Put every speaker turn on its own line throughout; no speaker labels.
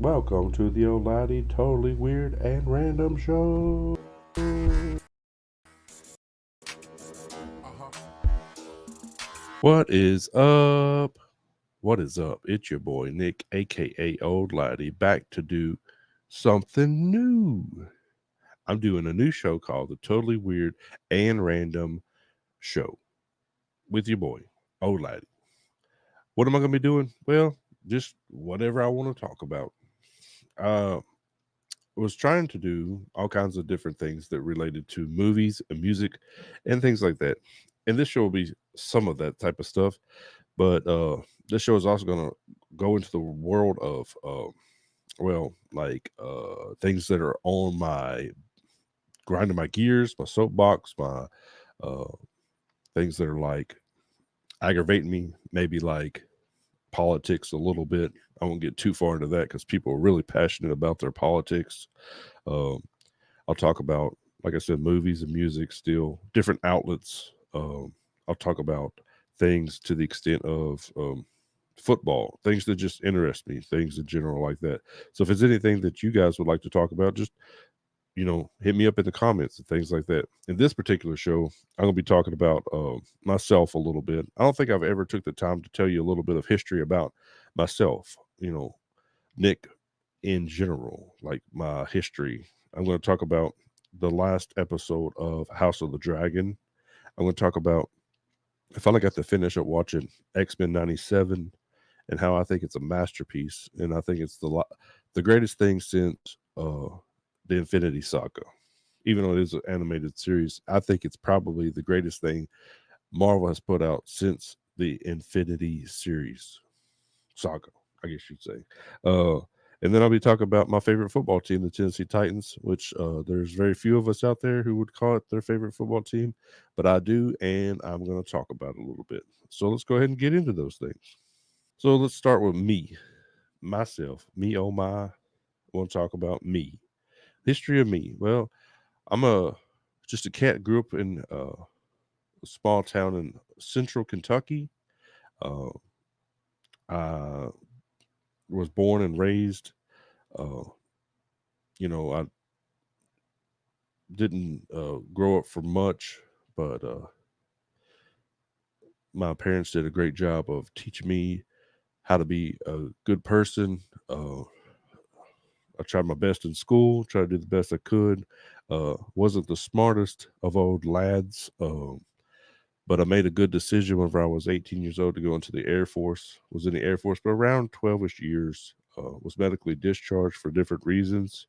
Welcome to the old Laddie Totally Weird and Random Show. What is up? What is up? It's your boy Nick, aka Old Laddie, back to do something new. I'm doing a new show called the Totally Weird and Random Show with your boy, Old Laddie. What am I going to be doing? Well, just whatever I want to talk about. Uh, was trying to do all kinds of different things that related to movies and music and things like that. And this show will be some of that type of stuff. But this show is also going to go into the world of, things that are on my grinding my gears, my soapbox, my uh, things that are like aggravating me, maybe like politics a little bit. I won't get too far into that because people are really passionate about their politics. Um, I'll talk about, like I said, movies and music, still different outlets. I'll talk about things to the extent of football, things that just interest me, things in general like that. So if it's anything that you guys would like to talk about, just hit me up in the comments and things like that. In this particular show, I'm going to be talking about myself a little bit. I don't think I've ever took the time to tell you a little bit of history about myself. Nick in general, like my history. I'm going to talk about the last episode of House of the Dragon. I'm going to talk about I finally got to finish up watching X-Men 97 and how I think it's a masterpiece and I think it's the greatest thing since the Infinity Saga. Even though it is an animated series, I think it's probably the greatest thing Marvel has put out since the Infinity series saga, I guess you'd say. Uh, and then I'll be talking about my favorite football team, the Tennessee Titans, which there's very few of us out there who would call it their favorite football team, but I do, and I'm going to talk about it a little bit. So let's go ahead and get into those things. So let's start with me, myself, me, oh my. I want to talk about me. History of me. Well, I'm just a cat. Grew up in a small town in central Kentucky. Uh, I was born and raised. Uh, I didn't grow up for much, but my parents did a great job of teaching me how to be a good person. I tried my best in school, tried to do the best I could. Wasn't the smartest of old lads, but I made a good decision whenever I was 18 years old to go into the Air Force. Was in the Air Force, but around 12ish years. Was medically discharged for different reasons.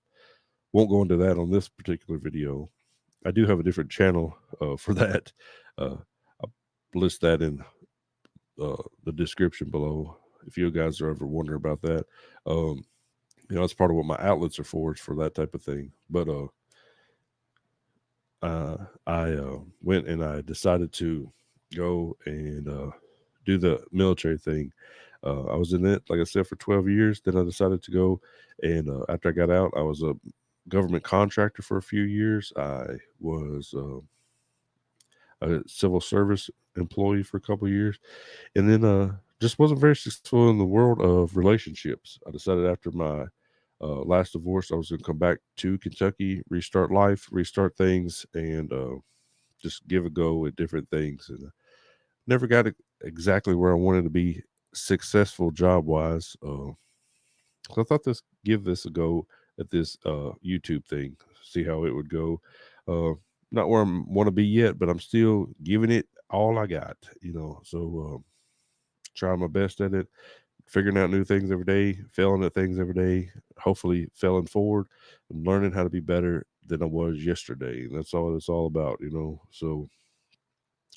Won't go into that on this particular video. I do have a different channel for that. I'll list that in the description below if you guys are ever wondering about that. That's part of what my outlets are for, is for that type of thing. But I went and I decided to go and do the military thing. I was in it, like I said, for 12 years. Then I decided to go, and after I got out, I was a government contractor for a few years. I was a civil service employee for a couple of years, and then just wasn't very successful in the world of relationships. I decided after my last divorce, I was going to come back to Kentucky, restart life, restart things, and just give a go at different things. And never got exactly where I wanted to be successful job wise. So I thought give this a go at this YouTube thing, see how it would go. Uh, Not where I want to be yet, but I'm still giving it all I got, So trying my best at it, figuring out new things every day, failing at things every day, hopefully failing forward and learning how to be better than I was yesterday. And that's all it's all about. So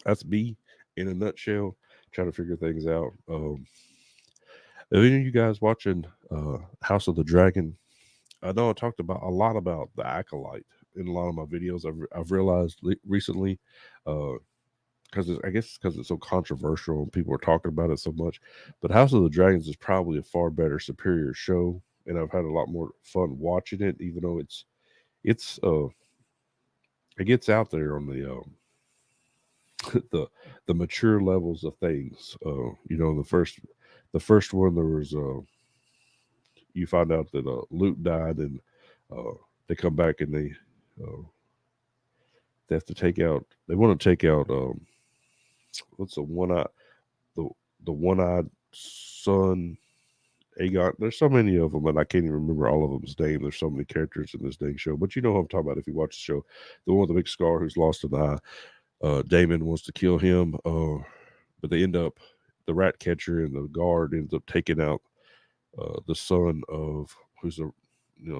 that's me in a nutshell, trying to figure things out. Are any of you guys watching House of the Dragon? I know I talked about a lot about the Acolyte in a lot of my videos. I've realized recently, because I guess because it's so controversial and people are talking about it so much. But House of the Dragons is probably a far better, superior show, and I've had a lot more fun watching it. Even though it's it gets out there on the the the mature levels of things. The first one there was you find out that Luke died, and uh, they come back and uh, they have to take out. They want to take out what's the the the one eyed son Aegon. There's so many of them, and I can't even remember all of them's name. There's so many characters in this dang show, but you know who I'm talking about if you watch the show. The one with the big scar who's lost an eye. Damon wants to kill him, but they end up the rat catcher and the guard ends up taking out the son of who's a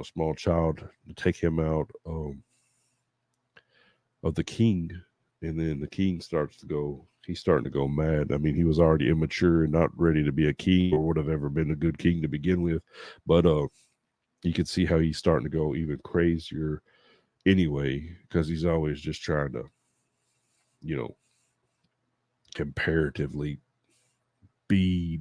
small child to take him out of the king, and then the king starts to go. He's starting to go mad. I mean, he was already immature and not ready to be a king or would have ever been a good king to begin with, but you can see how he's starting to go even crazier anyway because he's always just trying to, you know, comparatively be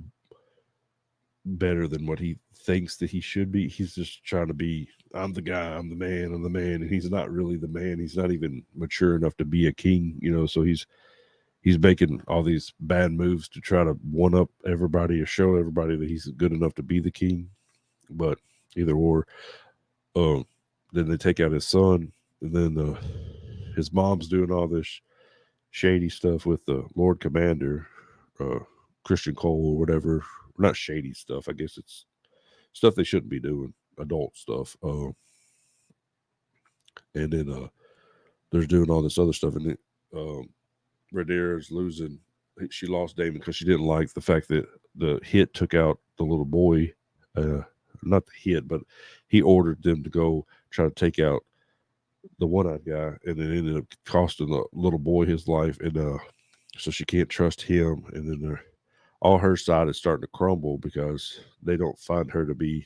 better than what he thinks that he should be. He's just trying to be, I'm the guy, I'm the man, and he's not really the man. He's not even mature enough to be a king, so he's making all these bad moves to try to one up everybody or show everybody that he's good enough to be the king. But either or, um, then they take out his son, and then his mom's doing all this shady stuff with the Lord Commander, uh, Christian Cole or whatever. Not shady stuff. I guess it's stuff they shouldn't be doing, adult stuff. And then there's doing all this other stuff, and then Rhaenyra's losing. She lost Damon because she didn't like the fact that the hit took out the little boy. Not the hit, but he ordered them to go try to take out the one-eyed guy, and it ended up costing the little boy his life, and so she can't trust him. And then all her side is starting to crumble because they don't find her to be.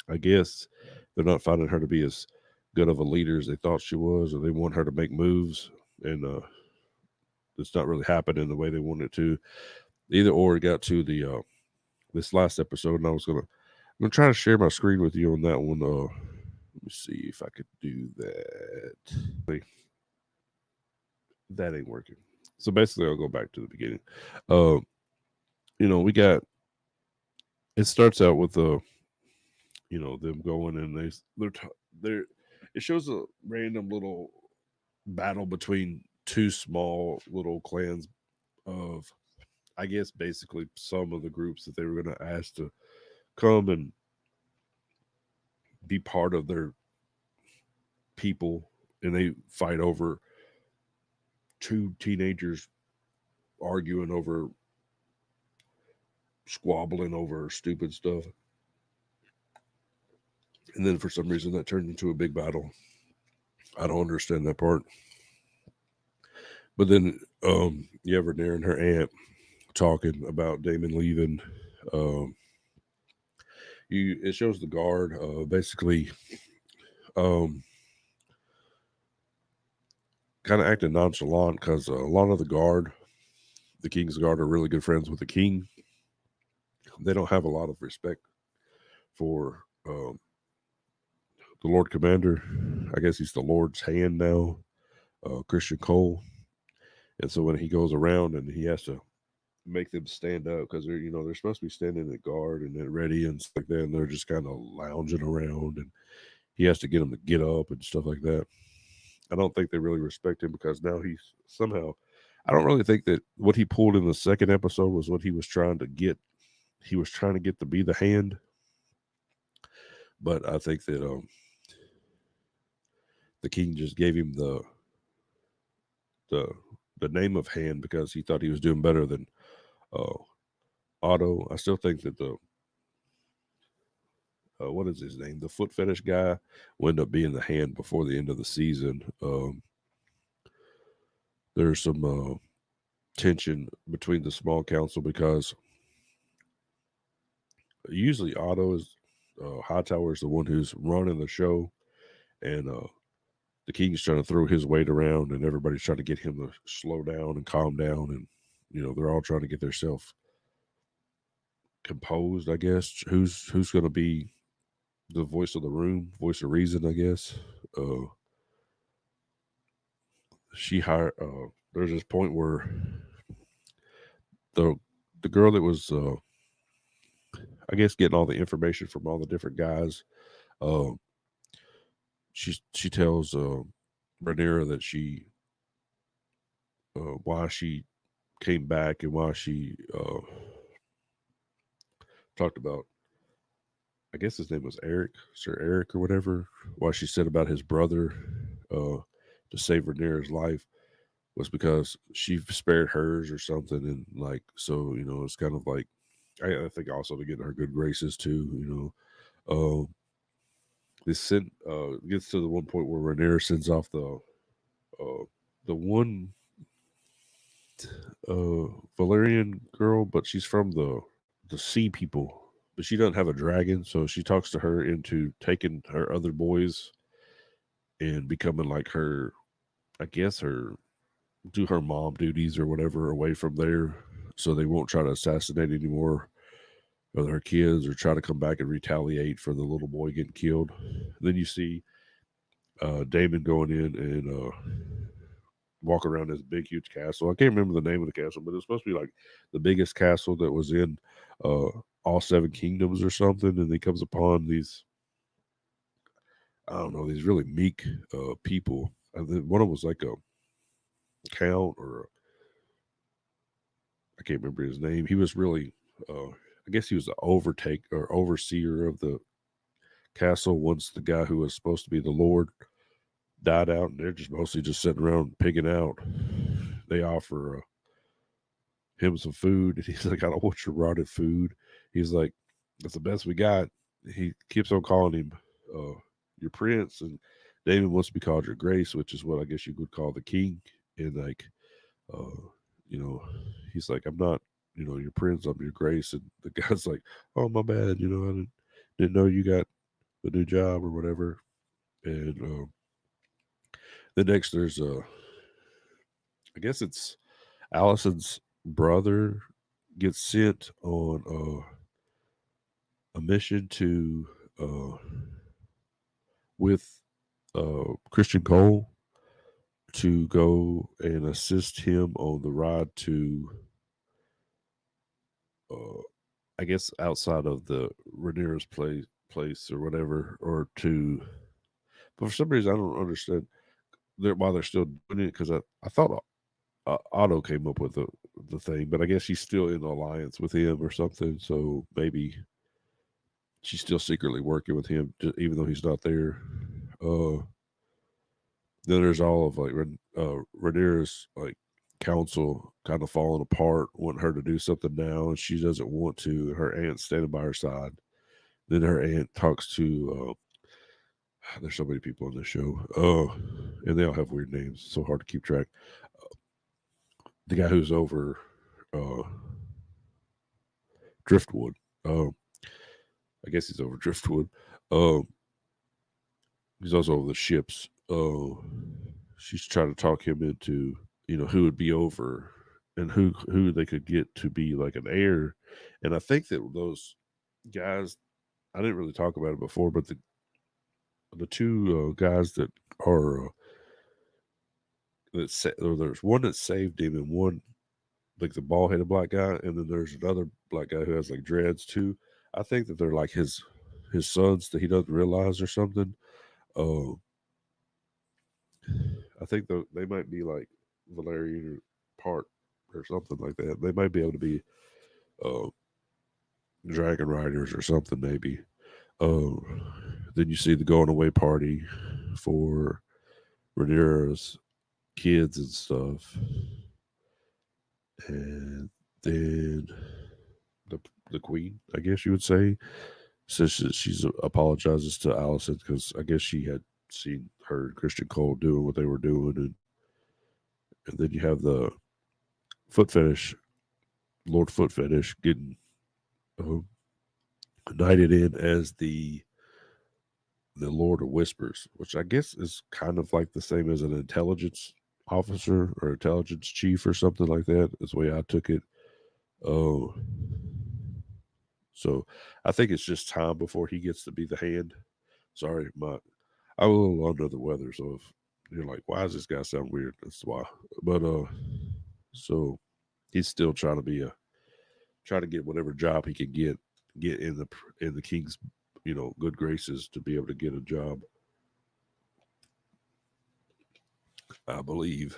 I guess they're not finding her to be as good of a leader as they thought she was, or they want her to make moves, and it's not really happening the way they want it to. Either or, it got to the this last episode, and I'm gonna try to share my screen with you on that one. Let me see if I could do that. That ain't working. So basically, I'll go back to the beginning. Uh, we got. It starts out with them going and they're. It shows a random little battle between two small little clans of, I guess, basically some of the groups that they were going to ask to come and be part of their people, and they fight over two teenagers arguing over, squabbling over stupid stuff, and then for some reason that turned into a big battle. I don't understand that part. But then you have Rhaenyra and her aunt talking about Damon leaving. Um, it shows the guard basically um, kind of acting nonchalant because a lot of the king's guard, are really good friends with the king. They don't have a lot of respect for the Lord Commander. I guess he's the Lord's hand now, Christian Cole. And so when he goes around and he has to make them stand up because they're supposed to be standing at guard and they're ready and stuff like that, and they're just kind of lounging around, and he has to get them to get up and stuff like that. I don't think they really respect him because now he's somehow. I don't really think that what he pulled in the second episode was what he was trying to get. He was trying to get to be the hand, but I think that the king just gave him the the name of hand because he thought he was doing better than uh, Otto. I still think that the what is his name? The foot fetish guy will end up being the hand before the end of the season. There's some tension between the small council because usually Otto is Hightower is the one who's running the show, and the king's trying to throw his weight around, and everybody's trying to get him to slow down and calm down, and they're all trying to get themselves composed. I guess who's going to be the voice of the room, voice of reason, I guess. Uh, she hired. There's this point where the the girl that was, I guess getting all the information from all the different guys. Um, she tells Rhaenyra that why she came back and why she talked about, I guess his name was Eric, Sir Eric or whatever. Why she said about his brother uh, to save Rhaenyra's life was because she spared hers or something, and like so, it's kind of like I think also to get in her good graces too. This sent gets to the one point where Rhaenyra sends off uh, the one Valerian girl, but she's from the sea people. But she doesn't have a dragon, so she talks to her into taking her other boys and becoming like her, I guess her do her mom duties or whatever away from there, so they won't try to assassinate any more of her kids or try to come back and retaliate for the little boy getting killed. Then you see Damon going in and walk around this big, huge castle. I can't remember the name of the castle, but it's supposed to be like the biggest castle that was in uh, all seven kingdoms or something. And he comes upon these, I don't know, these really meek people. And then one of them was like a count or I can't remember his name. He was really, I guess he was the overtake or overseer of the castle once the guy who was supposed to be the Lord died out, and they're just mostly just sitting around pigging out. They offer him some food, and he's like, "I don't want your rotted food." He's like, "That's the best we got." He keeps on calling him your prince, and David wants to be called your grace, which is what I guess you could call the king. And like, uh, you know, he's like, "I'm not, your prince. I'm your grace." And the guy's like, "Oh, my bad. I didn't know you got a new job or whatever." And the next there's I guess it's Allison's brother gets sent on a mission to uh, with Christian Cole to go and assist him on the ride to uh, I guess outside of the Rhaenyra's place or whatever, or to. But for some reason, I don't understand why they're still doing it because I thought Otto came up with the thing, but I guess she's still in alliance with him or something. So maybe she's still secretly working with him, even though he's not there. Uh, then there's all of like Rhaenyra's like council kind of falling apart, wanting her to do something now, and she doesn't want to. Her aunt's standing by her side. Then her aunt talks to. There's so many people on this show. And they all have weird names. So hard to keep track. The guy who's over uh, Driftwood. Um, I guess he's over Driftwood. Um, he's also over the ships. She's trying to talk him into, who would be over and who they could get to be like an heir. And I think that those guys, I didn't really talk about it before, but the two guys that are there's one that saved him and one like the bald headed black guy, and then there's another black guy who has like dreads too. I think that they're like his sons that he doesn't realize or something. Uh, I think they might be like Valerian or part or something like that. They might be able to be uh, dragon riders or something maybe. Uh, then you see the going away party for Rhaenyra's kids and stuff, and then the the queen, I guess you would say, says that she's apologizes to Allison because I guess she had seen her and Christian Cole doing what they were doing, and then you have the foot fetish, Lord Foot Fetish, getting uh, knighted in as the Lord of Whispers, which I guess is kind of like the same as an intelligence officer or intelligence chief or something like that. That's the way I took it. Oh, so I think it's just time before he gets to be the hand. Sorry, I'm a little under the weather, so if you're like, why does this guy sound weird? That's why. But so he's still trying to get whatever job he can get get in the king's good graces to be able to get a job. I believe.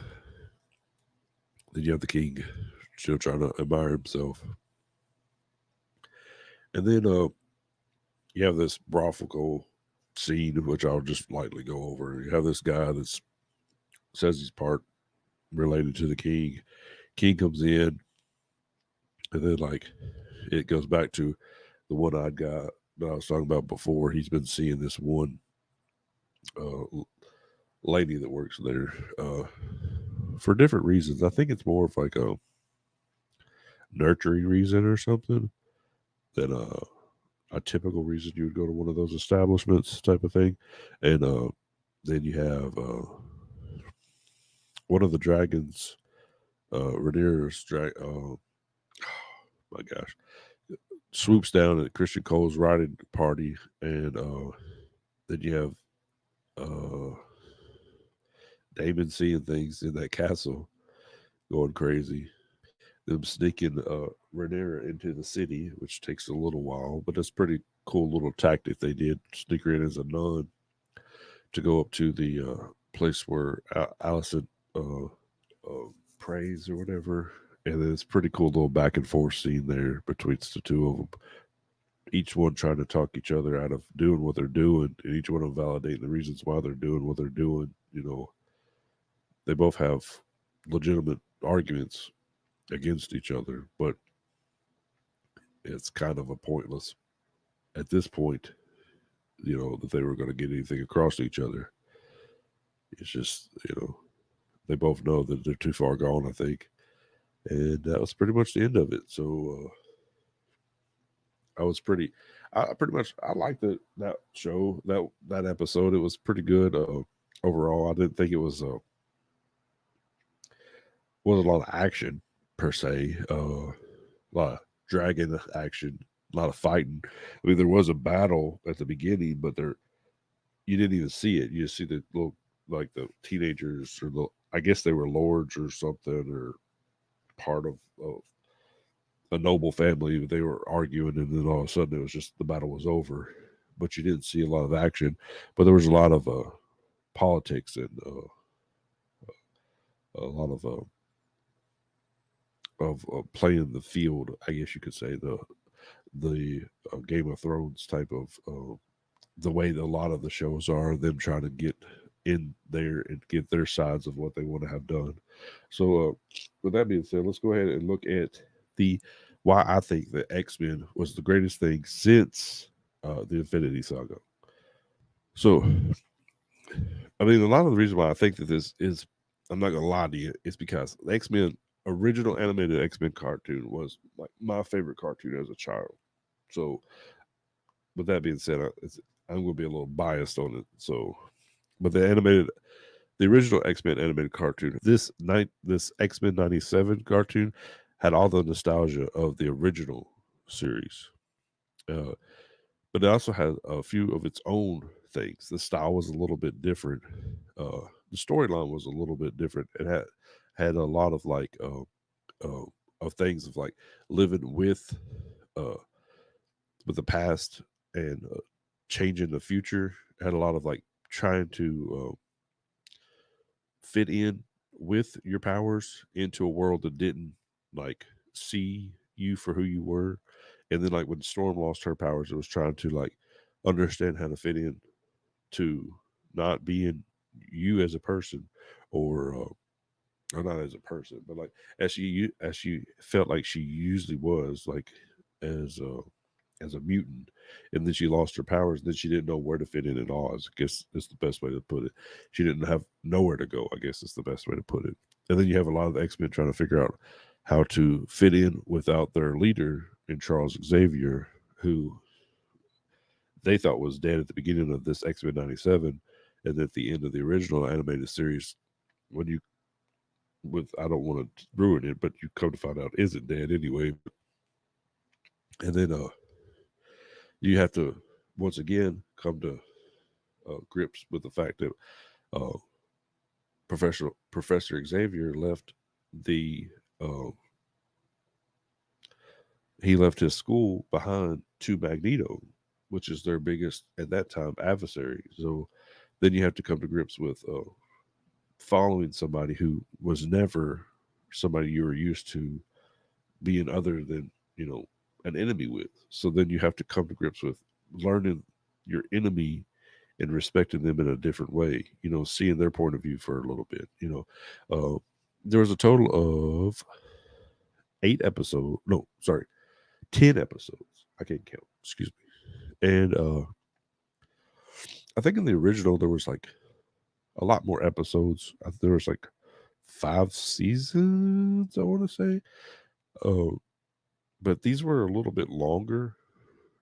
Then you have the king still trying to admire himself, and then you have this brothel scene, which I'll just lightly go over. You have this guy that says he's part related to the king. King comes in, and then like it goes back to the one-eyed guy that I was talking about before. He's been seeing this one lady that works there for different reasons. I think it's more of like a nurturing reason or something than a typical reason you would go to one of those establishments type of thing. And then you have one of the dragons, Rhaenyra's my gosh, swoops down at Christian Cole's riding party, and then you have uh, Damon seeing things in that castle going crazy. Them sneaking Rhaenyra into the city, which takes a little while, but it's pretty cool little tactic they did. Sneak her in as a nun to go up to the place where Allison prays or whatever. And then it's pretty cool little back and forth scene there between the two of them. Each one trying to talk each other out of doing what they're doing, and each one of them validating the reasons why they're doing what they're doing. They both have legitimate arguments against each other, but it's kind of a pointless at this point, that they were going to get anything across to each other. It's just, they both know that they're too far gone, I think. And that was pretty much the end of it. So I was pretty much, I liked that show, that episode. It was pretty good overall. I didn't think it wasn't a lot of action per se. A lot of dragon action, a lot of fighting. I mean, there was a battle at the beginning, but you didn't even see it. You just see the little, like the teenagers, or I guess they were lords or something, or part of a noble family. They were arguing, and then all of a sudden it was just the battle was over. But you didn't see a lot of action. But there was a lot of politics and a lot of playing the field, I guess you could say, the Game of Thrones type of the way that a lot of the shows are, them trying to get in there and get their sides of what they want to have done. So, with that being said, let's go ahead and look at the why I think that X-Men was the greatest thing since the Infinity Saga. So, I mean, a lot of the reason why I think that this is, I'm not gonna lie to you, is because the X-Men original animated X-Men cartoon was like my favorite cartoon as a child. So, with that being said, I'm going to be a little biased on it. So, but the original X-Men animated cartoon, this X-Men '97 cartoon had all the nostalgia of the original series, uh, but it also had a few of its own things. The style was a little bit different. The storyline was a little bit different. It had a lot of like uh, of things of like living uh, with the past and changing the future. It had a lot of like trying to fit in with your powers into a world that didn't like see you for who you were. And then like when Storm lost her powers, it was trying to like understand how to fit in to not being you as a person, or not as a person, but like as she felt like she usually was, like as as a mutant, and then she lost her powers. And then she didn't know where to fit in at all. I guess is the best way to put it. She didn't have nowhere to go. I guess is the best way to put it. And then you have a lot of the X-Men trying to figure out how to fit in without their leader in Charles Xavier, who they thought was dead at the beginning of this X-Men '97, and at the end of the original animated series, when you with I don't want to ruin it, but you come to find out isn't dead anyway. And then you have to once again come to grips with the fact that uh, Professor Xavier left the uh, he left his school behind to Magneto, which is their biggest at that time adversary. So then you have to come to grips with following somebody who was never somebody you were used to being other than an enemy with. So then you have to come to grips with learning your enemy and respecting them in a different way. Seeing their point of view for a little bit. There was a total of 8 episodes. No, sorry, 10 episodes. I can't count. Excuse me. And I think in the original there was like a lot more episodes. There was like 5 seasons. I want to say. Uh, but these were a little bit longer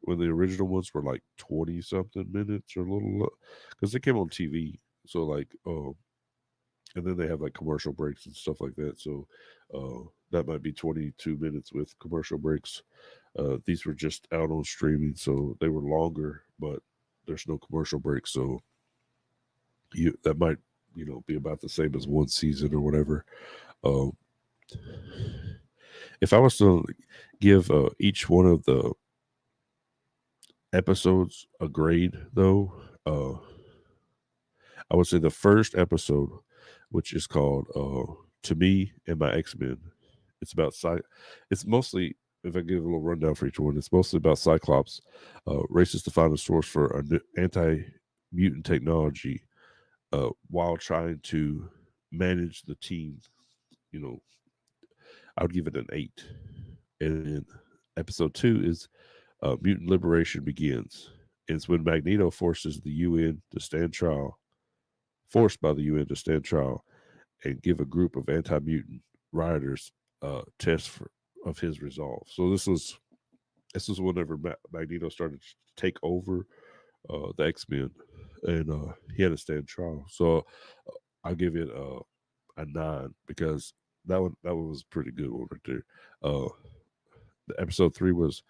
when the original ones were like 20 something minutes or a little because they came on TV. So like and then they have like commercial breaks and stuff like that. So that might be 22 minutes with commercial breaks. These were just out on streaming, so they were longer, but there's no commercial breaks. So that might be about the same as one season or whatever. Um, if I was to give each one of the episodes a grade, though, I would say the first episode, which is called "To Me and My X-Men." It's about It's mostly, if I give a little rundown for each one, it's mostly about Cyclops races to find a source for anti-mutant technology while trying to manage the team. You know, I would give it an 8. And then episode 2 is Mutant Liberation Begins. And it's when Magneto forced by the UN to stand trial and give a group of anti-mutant rioters test of his resolve. So this was whenever Magneto started to take over the X-Men, and he had to stand trial. So I'll give it a 9 because that one was a pretty good one right there. The episode 3 was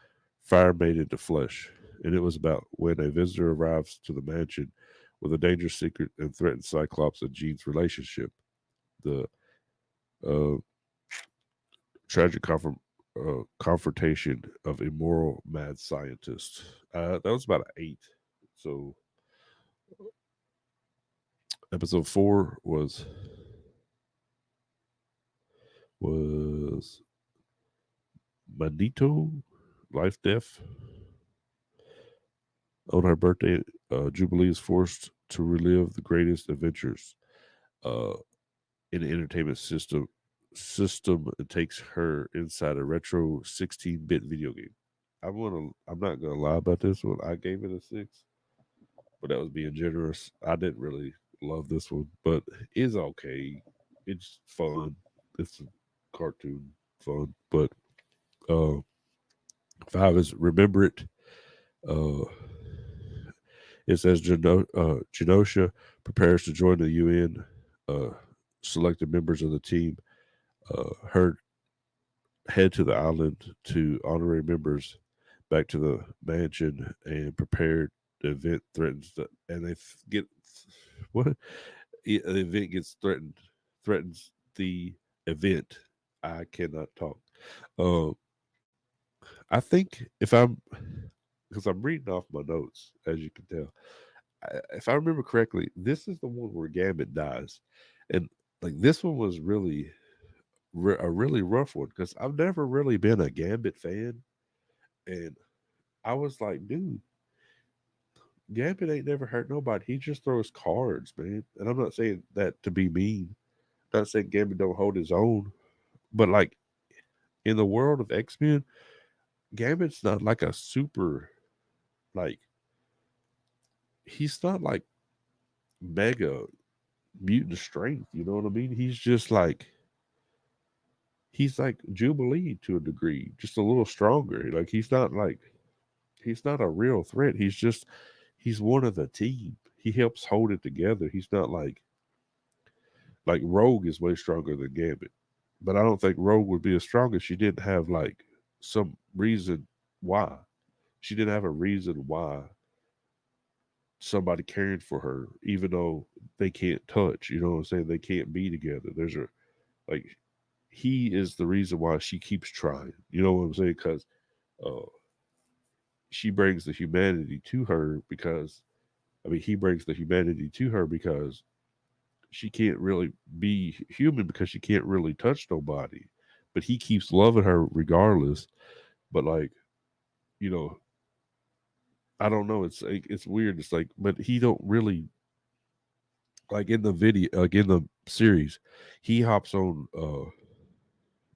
Fire Made into Flesh, and it was about when a visitor arrives to the mansion with a dangerous secret and threatens Cyclops and Jean's relationship. The uh, tragic confrontation of immoral mad scientist. That was about an 8. So episode 4 was Manito, life death. On her birthday, Jubilee is forced to relive the greatest adventures uh, in the entertainment system and takes her inside a retro 16-bit video game. I'm not gonna lie about this one. I gave it a 6, but that was being generous. I didn't really love this one, but it's okay. It's fun. It's a cartoon fun. But uh 5 is Remember It. Uh it says Genosha prepares to join the UN. Selected members of the team her head to the island to honorary members back to the mansion and prepared. The event threatens and they get what the event gets threatens the event. I cannot talk. Um, I think if I'm because I'm reading off my notes, as you can tell. If I remember correctly, this is the one where Gambit dies, and like this one was really a really rough one because I've never really been a Gambit fan, and I was like, dude, Gambit ain't never hurt nobody. He just throws cards, man. And I'm not saying that to be mean. I'm not saying Gambit don't hold his own, but like in the world of X Men, Gambit's not like a super like he's not like mega mutant strength. You know what I mean? He's like Jubilee to a degree, just a little stronger. Like he's not a real threat. He's one of the team. He helps hold it together. He's not like Rogue is way stronger than Gambit. But I don't think Rogue would be as strong if she didn't have like some reason why. She didn't have a reason why somebody cared for her, even though they can't touch. You know what I'm saying? They can't be together. There's like he is the reason why she keeps trying. You know what I'm saying? Because uh, she brings the humanity to her because he brings the humanity to her because she can't really be human because she can't really touch nobody, but he keeps loving her regardless. But like, you know, I don't know. It's like it's weird. It's like, but he don't really like in the video, like in the series, he hops on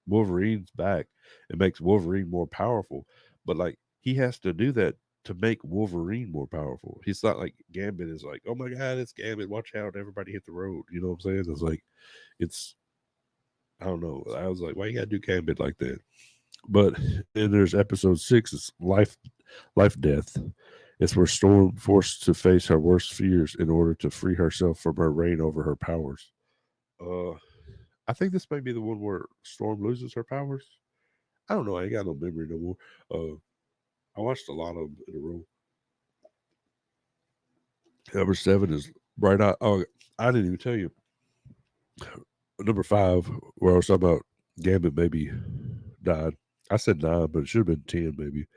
Wolverine's back and makes Wolverine more powerful. But like he has to do that to make Wolverine more powerful. He's not like Gambit is like, oh my god, it's Gambit. Watch out, everybody hit the road. You know what I'm saying? It's like it's I don't know. I was like, why you gotta do Gambit like that? But then there's episode 6. It's life, death. It's where Storm forced to face her worst fears in order to free herself from her reign over her powers. Uh, I think this may be the one where Storm loses her powers. I don't know. I ain't got no memory no more. I watched a lot of them in a row. Number 7 is Bright Eye. Oh, I didn't even tell you. Number 5, where I was talking about Gambit maybe died. I said 9, but it should have been 10 maybe.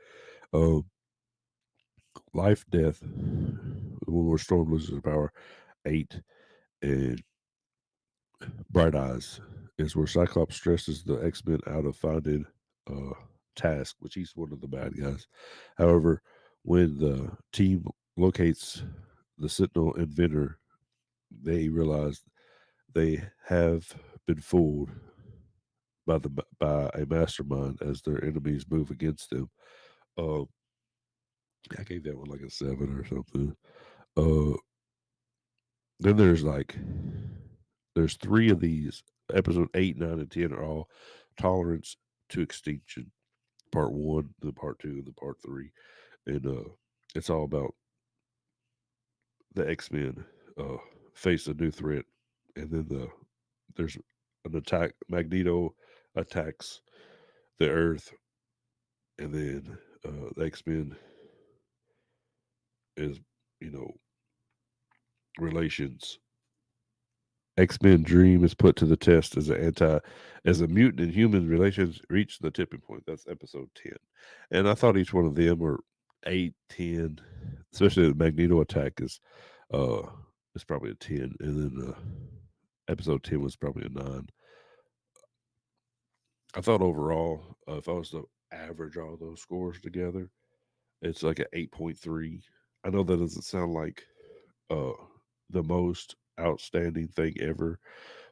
Um, Life, Death, the one where Storm loses her power. 8, and Bright Eyes is where Cyclops stresses the X-Men out of finding uh, Task, which he's one of the bad guys. However, when the team locates the Sentinel inventor, they realize they have been fooled by a mastermind as their enemies move against them. Uh, I gave that one like a 7 or something. Uh, then there's 3 of these. Episode 8, 9, and 10 are all tolerance to extinction. Part 1, the part 2, and the part 3. And it's all about the X-Men uh, face a new threat. And then there's an attack. Magneto attacks the Earth, and then the X-Men is, you know, relations. X-Men dream is put to the test as a mutant and human relations reach the tipping point. That's episode 10. And I thought each one of them were 8, 10, especially the Magneto attack uh is probably a 10. And then episode 10 was probably a 9. I thought overall, if I was to average all those scores together, it's like an 8.3. I know that doesn't sound like uh the most outstanding thing ever,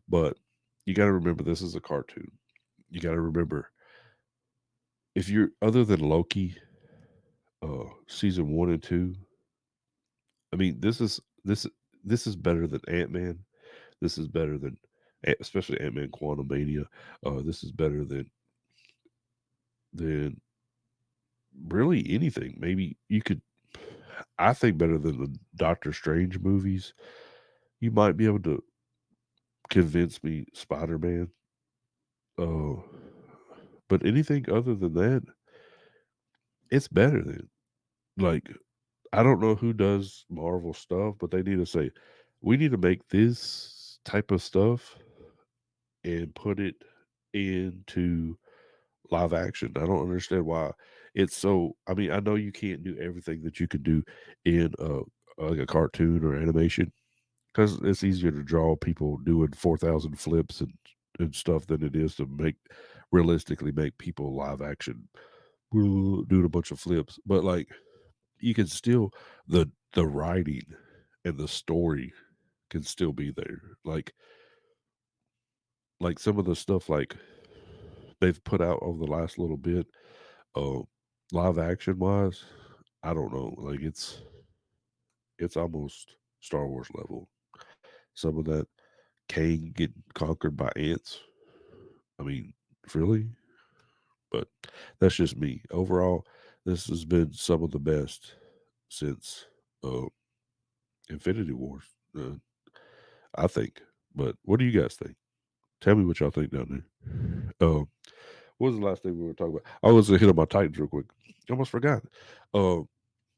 but you got to remember this is a cartoon. You got to remember if you're other than Loki, season 1 and 2. I mean, this is better than Ant Man. This is better than, especially Ant Man Quantum Mania. This is better than really anything. Maybe you could. I think better than the Doctor Strange movies. You might be able to convince me Spider Man. Uh, but anything other than that, it's better than like I don't know who does Marvel stuff, but they need to say, we need to make this type of stuff and put it into live action. I don't understand why it's so. I mean, I know you can't do everything that you could do in like a cartoon or animation because it's easier to draw people doing 4,000 flips and stuff than it is to realistically make people live action doing a bunch of flips. But like you can still the writing and the story can still be there. Like some of the stuff like they've put out over the last little bit, uh, live action wise, I don't know. Like it's almost Star Wars level. Some of that Kane getting conquered by ants. I mean, really? But that's just me. Overall, this has been some of the best since uh, Infinity Wars. Uh, I think. But what do you guys think? Tell me what y'all think down there. What was the last thing we were talking about? I was gonna hit on my Titans real quick. I almost forgot. Uh,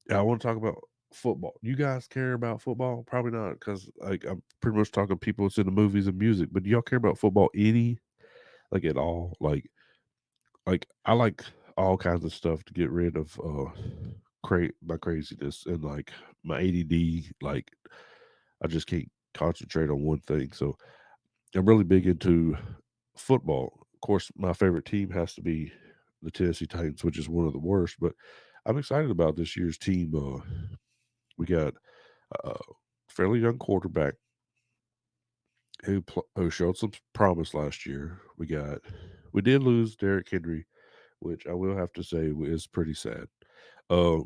I want to talk about football. You guys care about football? Probably not, because like I'm pretty much talking people that's in the movies and music. But do y'all care about football any like at all? Like I like all kinds of stuff to get rid of my craziness and like my ADD. Like I just can't concentrate on one thing. So I'm really big into football. Of course, my favorite team has to be the Tennessee Titans, which is one of the worst. But I'm excited about this year's team. We got a fairly young quarterback who showed some promise last year. We did lose Derrick Henry, which I will have to say is pretty sad. Uh,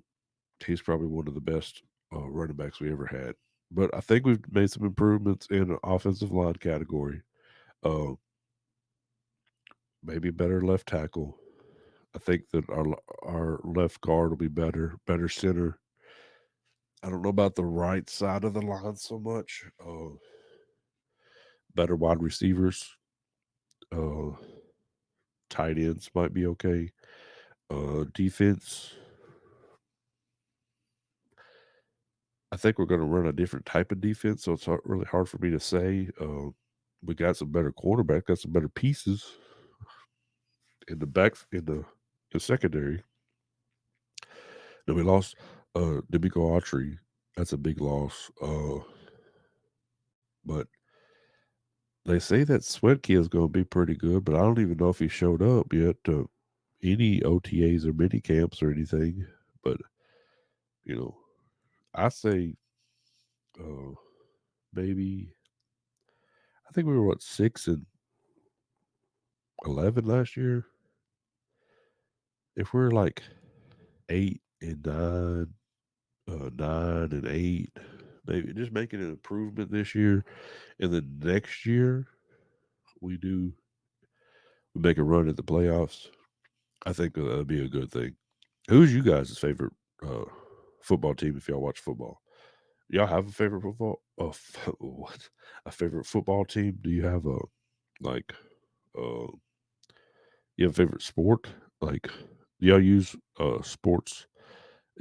he's probably one of the best running backs we ever had. But I think we've made some improvements in the offensive line category. Uh, maybe better left tackle. I think that our left guard will be better center. I don't know about the right side of the line so much. Better wide receivers. Uh, tight ends might be okay. Defense. I think we're going to run a different type of defense, so it's really hard for me to say. We got some better quarterback, got some better pieces in the back in the secondary. Then we lost D'Amico Autry. That's a big loss. But they say that Sweatkey is going to be pretty good, but I don't even know if he showed up yet to any OTAs or mini camps or anything. But you know, I say uh, maybe I think we were what 6-11 last year. If we're like 8-9, 9-8, maybe just making an improvement this year, and then next year we make a run at the playoffs. I think that'd be a good thing. Who's you guys' favorite uh, football team if y'all watch football? Y'all have a favorite football? What? A favorite football team? Do you have a like? Uh, you have a favorite sport? Like, do y'all use sports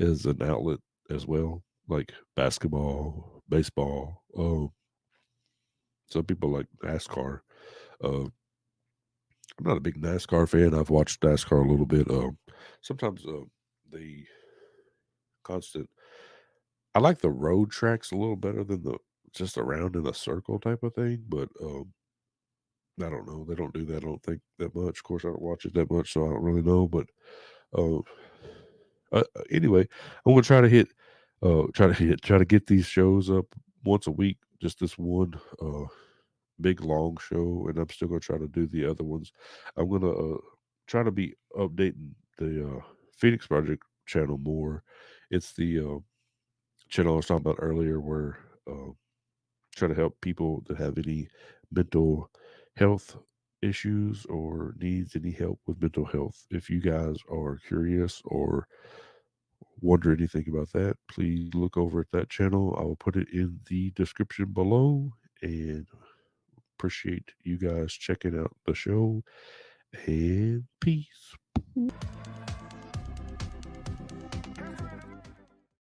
as an outlet as well? Like basketball, baseball. Some people like NASCAR. Uh, I'm not a big NASCAR fan. I've watched NASCAR a little bit. Sometimes the constant. I like the road tracks a little better than the just around in a circle type of thing. But I don't know. They don't do that. I don't think that much. Of course, I don't watch it that much, so I don't really know. But uh, anyway, I'm gonna try to get these shows up once a week. Just this one big long show, and I'm still gonna try to do the other ones. I'm gonna try to be updating the Phoenix Project channel more. It's the channel I was talking about earlier, where try to help people that have any mental health issues or needs any help with mental health. If you guys are curious or wonder anything about that, please look over at that channel. I will put it in the description below, and appreciate you guys checking out the show, and peace.